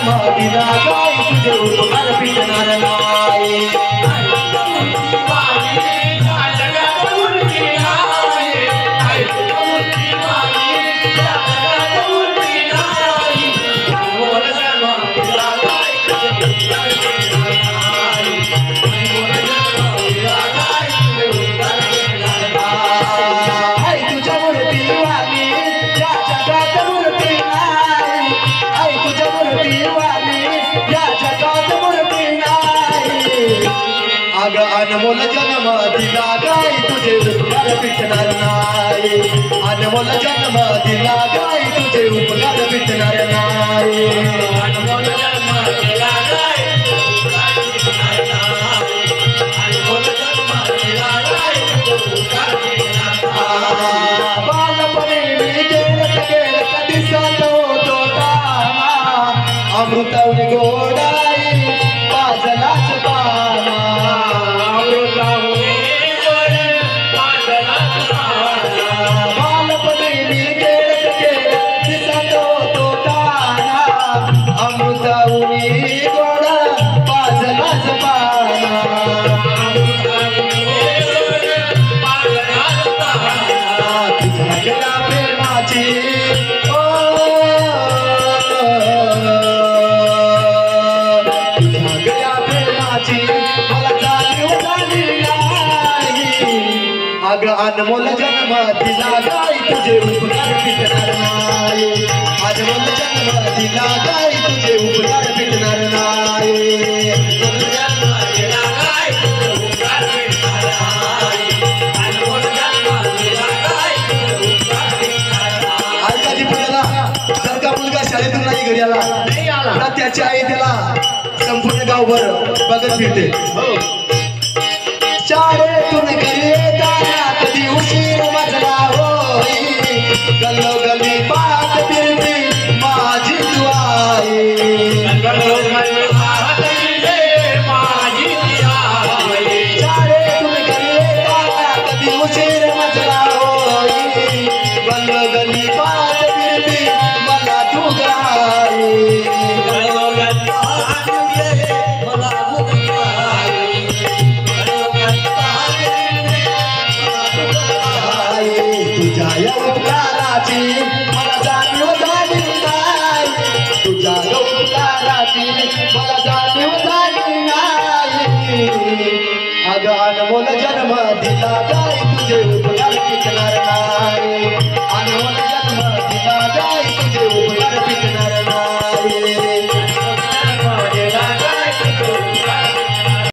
जन्म दिला गाय तुझे उपकार फिटणार नाही अनमोल जन्म दिला गाय तुझे उपकार फिटणार नाही अनमोल जन्म दिला गाय तुझे उपकार फिटणार नाही अनमोल जन्म दिला गाय अनमोल जन्म दिला गाय तुझे उपकार फिटणार नाही बालपणी मी गेलत दिसत होतो ताना अमृतावनी गोडाई पाजलाच पाना अनमोल जन्म दिला गाय तुझे उपकार फिटणार नाही अनमोल जन्म दिला गाय तुझे उपकार फिटणार नाही अनमोल जन्म दिला गाय तुझे उपकार फिटणार नाही अनमोल जन्म दिला गाय तुझे उपकार फिटणार नाही आज कधी पुण्याला जर का मुलगा शाळेतून नाही घरी आला तर त्याची आई त्याला संपूर्ण गावभर बघत फिरते शाळेतून घरी येताना कधी उशीर वाजला होई गल्लोगल्ली पाहत फिरती माझी तू आई गल्लोगल्ली पाहत फिरते माझी तू आई शाळेतून घरी येताना कधी उशीर वाजला होई गल्लोगल्ली पाहत फिरती मला तू गाई गल्लोगल्ली पाहत फिरते मला तू तुझ्या उपकाराची मला जाणीव झाली नाही तुझ्या उपकाराची मला जाणीव झाली नाही अगं अनमोल जन्म दिला गाय तुझे उपकार फिटणार नाही अनमोल जन्म दिला गाय तुझे उपकार